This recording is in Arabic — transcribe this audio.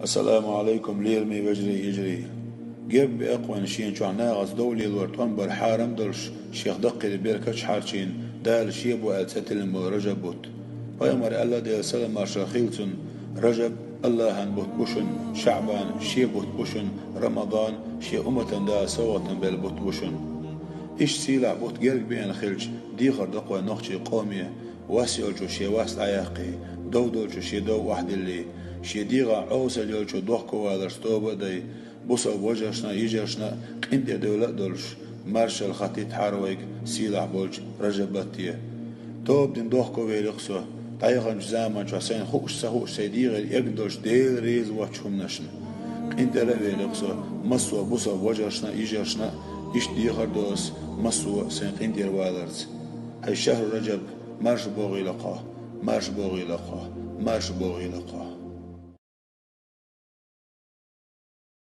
السلام عليكم ليرمي وجري يجري جيب بأقوى نشين شو عناغز دولي الورطان برحارم دلش شيخ دقي البيركش حارشين دال شيب وألتتل رجبوت ويمر الله ديال سلام مارشاخيلتون رجب الله هن بوت بوشن شعبان شي بوت بوشن رمضان شي أمة دا سوة بالبوت بوشن إيش سيلع بوت جرق بين خلج ديغر دقوى نخشي قومية واسيولجو شي واس عياقي دودولجو شي دو واحد اللي شي ديغا عوسل يولجو دوحكو وادر ستوبا داي بوسا وجهشنا يجرشنا قند دولة دولش مارشال خطيت حارويك سيلع بولج رجباتيه توب دين دوحكو ويلقسو طايغن زمان شو سين خوش سهوش سيديغ يقدرش ديل ريز واتشهم نشن قند لا ويلقسو مسوا بوسا وجهشنا يجرشنا إيش ديغر دوس مسوا سين قند يروادرز هاي شهر رجب مارش بوغي لقاه مارش بوغي لقاه مارش بوغي لقاه